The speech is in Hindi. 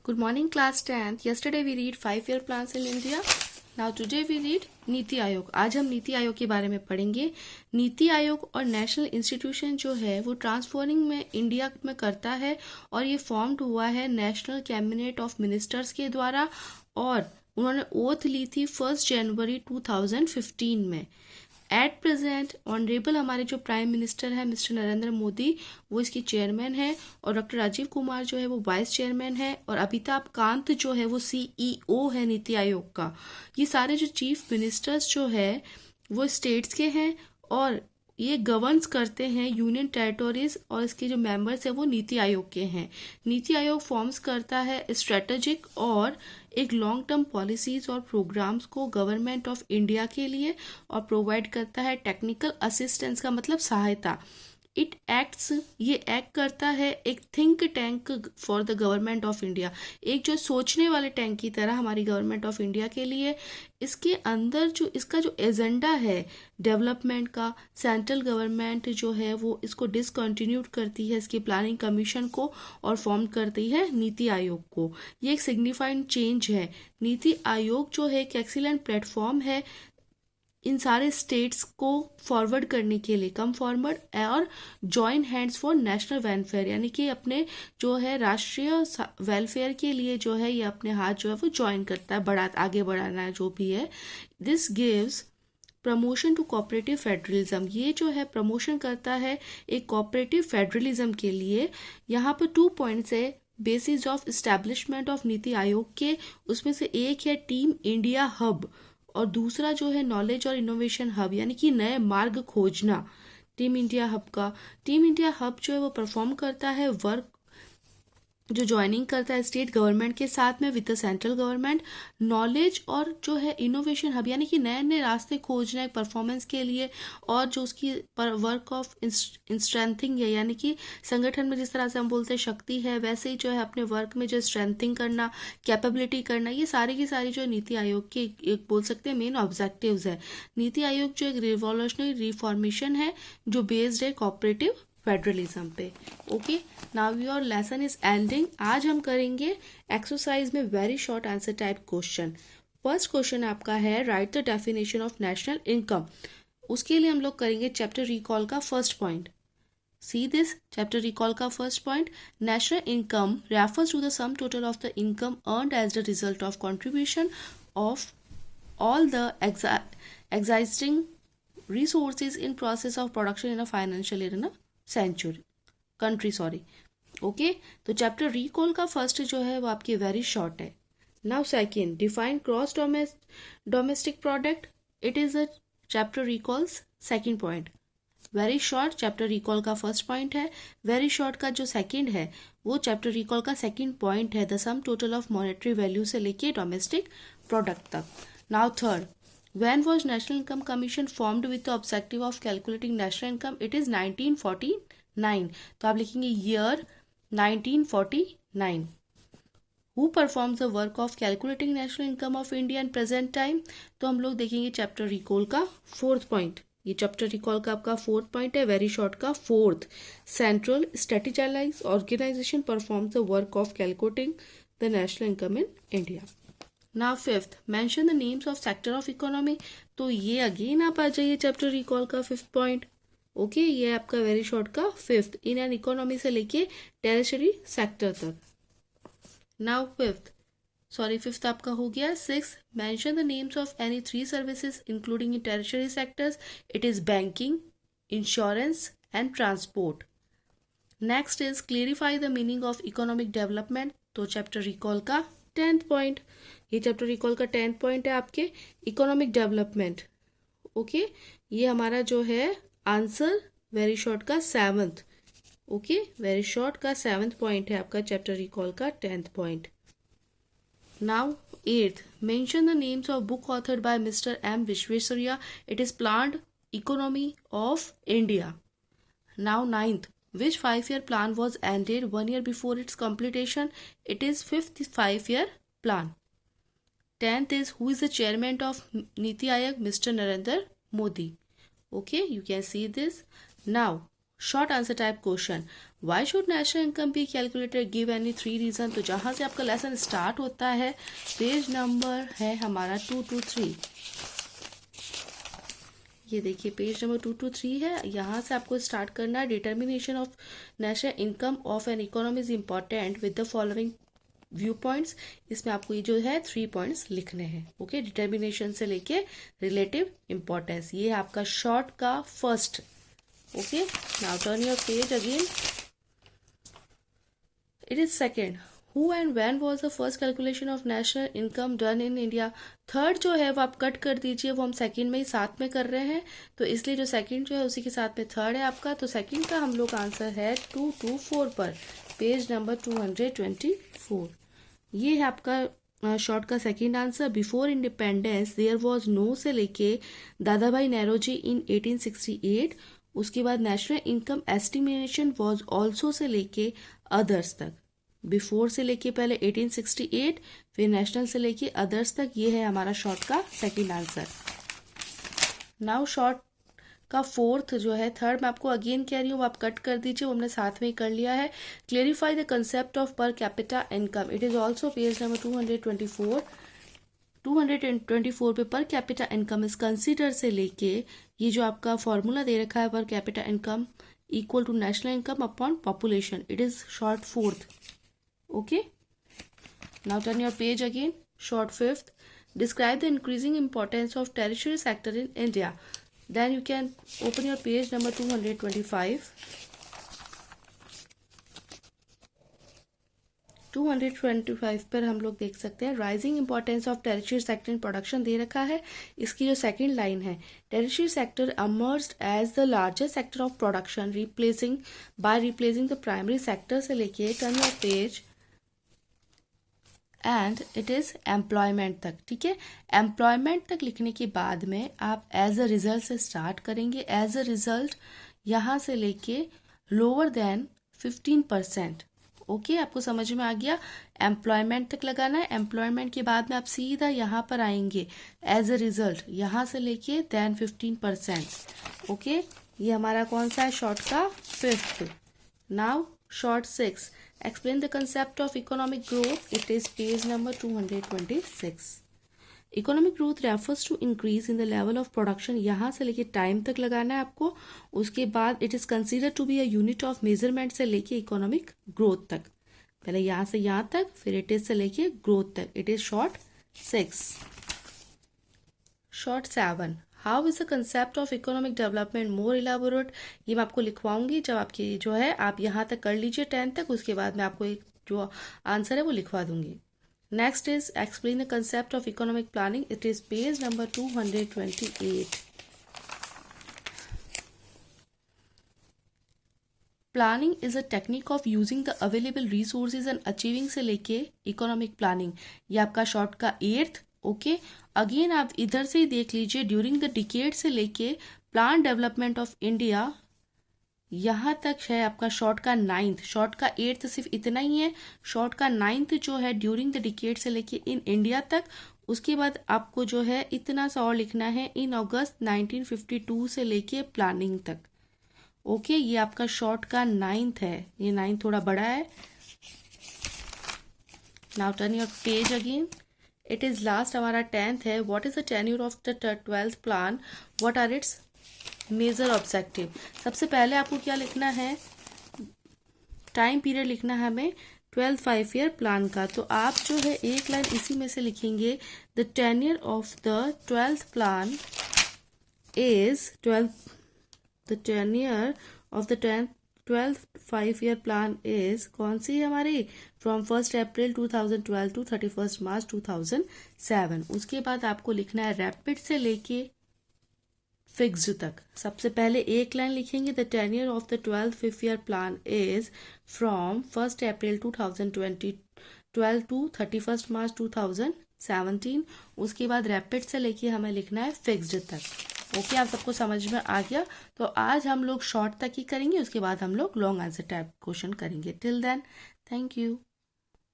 Good morning, class 10th. Yesterday we read 5-year plans in India. Now today we read NITI Aayog. आज हम नीति आयोग के बारे में पढ़ेंगे. नीति आयोग और नेशनल इंस्टीट्यूशन जो है वो ट्रांसफॉर्मिंग में इंडिया में करता है और ये फॉर्म्ड हुआ है नेशनल कैबिनेट ऑफ मिनिस्टर्स के द्वारा और उन्होंने ओथ ली थी 1 जनवरी 2015 में. एट प्रेजेंट ऑनरेबल हमारे जो प्राइम मिनिस्टर है मिस्टर नरेंद्र मोदी वो इसकी चेयरमैन है और डॉक्टर राजीव कुमार जो है वो वाइस चेयरमैन है और अमिताभ कांत जो है वो CEO है नीति आयोग का. ये सारे जो चीफ मिनिस्टर्स जो है वो स्टेट्स के हैं और ये गवर्न्स करते हैं यूनियन टेरिटोरीज और इसके जो मेंबर्स हैं वो नीति आयोग के हैं. नीति आयोग फॉर्म्स करता है स्ट्रेटेजिक और एक लॉन्ग टर्म पॉलिसीज और प्रोग्राम्स को गवर्नमेंट ऑफ इंडिया के लिए और प्रोवाइड करता है टेक्निकल असिस्टेंस का मतलब सहायता. ये एक्ट करता है एक think tank for the government of India, एक जो सोचने वाले टैंक की तरह हमारी गवर्नमेंट ऑफ इंडिया के लिए. इसके अंदर जो इसका जो एजेंडा है डेवलपमेंट का, सेंट्रल गवर्नमेंट जो है वो इसको डिसकंटिन्यूड करती है इसकी प्लानिंग कमीशन को और फॉर्म करती है नीति आयोग को. ये एक सिग्निफाइंग चेंज है. नीति आयोग जो है एक एक्सीलेंट प्लेटफॉर्म है इन सारे स्टेट्स को फॉरवर्ड करने के लिए, कम फॉरवर्ड और join hands for national welfare, यानी कि अपने जो है राष्ट्रीय वेलफेयर के लिए जो है ये अपने हाथ जो है वो जॉइन करता है, आगे बढ़ाना है जो भी है. This gives promotion to cooperative federalism. ये जो है प्रमोशन करता है एक कोऑपरेटिव फेडरलिज्म के लिए. यहाँ पर 2 पॉइंट्स है basis of establishment of NITI Aayog के. उसमें से एक है टीम इंडिया हब और दूसरा जो है नॉलेज और इनोवेशन हब, यानी कि नए मार्ग खोजना. टीम इंडिया हब जो है वो परफॉर्म करता है वर्क जो ज्वाइनिंग करता है स्टेट गवर्नमेंट के साथ में with the central government. Knowledge और जो है इनोवेशन हब यानी कि नए नए रास्ते खोजना है परफॉर्मेंस के लिए और जो उसकी वर्क ऑफ स्ट्रेंथिंग है, यानी कि संगठन में जिस तरह से हम बोलते हैं शक्ति है वैसे ही जो है अपने वर्क में जो स्ट्रेंथिंग करना, कैपेबिलिटी करना, ये सारी की सारी जो नीति आयोग के एक बोल सकते हैं मेन ऑब्जेक्टिव्स है. नीति आयोग जो एक रिवॉल्यूशनरी रिफॉर्मेशन है जो बेस्ड है कोऑपरेटिव फेडरलिज्म पे. Okay, now your lesson is ending. आज हम करेंगे एक्सरसाइज में very short answer type question. First question आपका है write the definition of national income. उसके लिए हम लोग करेंगे चैप्टर रिकॉल का first point. See this chapter recall का first point. National income refers to the sum total of the income earned as the result of contribution of all the existing resources in process of production in a financial year in a country. Okay, तो चैप्टर रिकॉल का फर्स्ट जो है वो आपकी वेरी शॉर्ट है. Now second, define cross domestic product. It is a chapter recalls second point. Very short chapter recall का फर्स्ट पॉइंट है. वेरी शॉर्ट का जो सेकेंड है वो चैप्टर रिकॉल का सेकेंड पॉइंट है, the sum total of monetary value से लेके डोमेस्टिक प्रोडक्ट तक. Now third, when was National Income Commission formed with the objective of calculating national income? It is 1949. तो आप लिखेंगे year 1949. Who performs the work of calculating national income of India in present time? तो हम लोग देखेंगे चैप्टर रिकॉल का फोर्थ पॉइंट. ये चैप्टर रिकॉल का आपका फोर्थ पॉइंट है, वेरी शॉर्ट का fourth. Central strategise organisation performs the work of calculating the national income in India. Now fifth, mention the names of sector of economy. तो ये अगेन आप आ जाइए चैप्टर रिकॉल का फिफ्थ पॉइंट. ओके, ये आपका वेरी शॉर्ट का फिफ्थ, इन एन इकोनॉमी से लेके टेरिटरी सेक्टर तक. नाउ फिफ्थ आपका हो गया. Six, mention the names of any 3 services including in territory sectors. It is banking, insurance and transport. Next is clarify the meaning of economic development. तो चैप्टर रिकॉल का 10th पॉइंट. ये चैप्टर रिकॉल का 10th पॉइंट है आपके इकोनॉमिक डेवलपमेंट. ओके, ये हमारा जो है आंसर वेरी शॉर्ट का 7th. ओके, वेरी शॉर्ट का 7th पॉइंट है आपका चैप्टर रिकॉल का 10th point. Now 8th, mention the names of book authored bye mister M. Visvesvaraya. It is planned economy of India. Now 9th, which 5-year plan was ended 1 year before its completion? It is 5th 5-year plan. 10th is who is the chairman of Niti Aayog? Mr. Narendra Modi. Okay, you can see this. Now short answer type question, why should national income be calculated, give any 3 reason. तो जहाँ से आपका लेसन स्टार्ट होता है, पेज नंबर है हमारा 223। ये देखिए पेज नंबर 223 है, यहाँ से आपको स्टार्ट करना है। Determination of national income of an economy is important with the following view points. इसमें आपको ये जो है 3 पॉइंट्स लिखने हैं। ओके, डिटर्मिनेशन से लेके रिलेटिव इम्पोर्टेंस, ये है आपका शॉर्ट का first. Okay, now turn your page again, it is second, Who and when was the first calculation of national income done in India? Third जो है वो आप कट कर दीजिए, वो हम सेकंड में ही साथ में कर रहे हैं, तो इसलिए जो सेकंड जो है उसी के साथ में थर्ड है आपका। तो सेकंड का हम लोग आंसर है 224 पर, पेज नंबर 224। ये है आपका शॉर्ट का second answer. Before independence there was no से लेके दादा भाई नौरोजी इन 1868, उसके बाद national income estimation was also से लेके अदर्स तक। बिफोर से लेके पहले 1868, फिर नेशनल से लेके अदर्स तक। ये है हमारा शॉर्ट का सेकंड आंसर। नाउ शॉर्ट का फोर्थ जो है, थर्ड मैं आपको अगेन कह रही हूँ, आप कट कर दीजिए, वो हमने साथ में ही कर लिया है। क्लेरिफाई द कंसेप्ट ऑफ पर capita income, it is also page number 224। 224 पे पर कैपिटा इनकम इज कंसीडर से लेके ये जो आपका फॉर्मूला दे रखा है, per capita income equal to national income upon population, it is short fourth. Okay, now turn your page again, short fifth, describe the increasing importance of tertiary sector in India. Then you can open your page number 225. 225 पर हम लोग देख सकते हैं rising importance of territory sector in production दे रखा है। इसकी जो सेकंड लाइन है, territory sector emerged as the largest sector of production replacing the primary sector से लेके turn your page and it is employment तक। ठीक है, एम्प्लॉयमेंट तक लिखने के बाद में आप एज अ रिजल्ट से स्टार्ट करेंगे। एज अ रिजल्ट यहाँ से लेके लोअर देन 15%। ओके, आपको समझ में आ गया, एम्प्लॉयमेंट तक लगाना है। एम्प्लॉयमेंट के बाद में आप सीधा यहाँ पर आएंगे, एज अ रिजल्ट यहाँ से लेके देन 15%। ओके, ये हमारा कौन सा है, शॉर्ट का fifth. Now short six, explain the concept of economic growth, it is page number 226. Economic growth refers to increase in the level of production, यहाँ से लेके टाइम तक लगाना है आपको। उसके बाद it is consider to be a unit of measurement से लेके इकोनॉमिक ग्रोथ तक। पहले यहाँ से यहाँ तक, फिर इट इज से लेके ग्रोथ तक, it is short 6। Short 7, how is the concept of economic development more elaborate. ये मैं आपको लिखवाऊंगी जब आपकी जो है आप यहाँ तक कर लीजिए 10 तक, उसके बाद मैं आपको एक जो आंसर है वो लिखवा दूंगी। Next is explain the concept of economic planning, it is page number 228। Planning is a technique of using the available resources and achieving से लेके इकोनॉमिक प्लानिंग, ये आपका शॉर्ट का 8th। ओके, अगेन आप इधर से ही देख लीजिए, ड्यूरिंग द डिकेड से लेके प्लान डेवलपमेंट ऑफ इंडिया यहाँ तक है आपका शॉर्ट का 9th। शॉर्ट का 8th सिर्फ इतना ही है, शॉर्ट का 9th जो है ड्यूरिंग द डिकेड से लेके इन इंडिया तक। उसके बाद आपको जो है इतना सा और लिखना है, इन अगस्त 1952 से लेके प्लानिंग तक। ओके, ये आपका शॉर्ट का 9th है, ये 9th थोड़ा बड़ा है। Now turn your page again, it is last हमारा 10th है। What is the tenure of the 12th plan, what are its major objective. सबसे पहले आपको क्या लिखना है, टाइम पीरियड लिखना है हमें 12th 5-year प्लान का। तो आप जो है एक लाइन इसी में से लिखेंगे, the tenure of the 12th plan is the tenure of the 12th 5-year plan is कौन सी है हमारी, from 1st April 2012 to 31st March 2007। उसके बाद आपको लिखना है रैपिड से लेके फिक्स्ड तक। सबसे पहले एक लाइन लिखेंगे, the tenure of the 12th 5-year plan is from 1st April 2012 to 31st March 2017। उसके बाद रैपिड से लेके हमें लिखना है फिक्स्ड तक। ओके, आप सबको समझ में आ गया। तो आज हम लोग शॉर्ट तक ही करेंगे, उसके बाद हम लोग लॉन्ग आंसर टाइप क्वेश्चन करेंगे। Till then, thank you.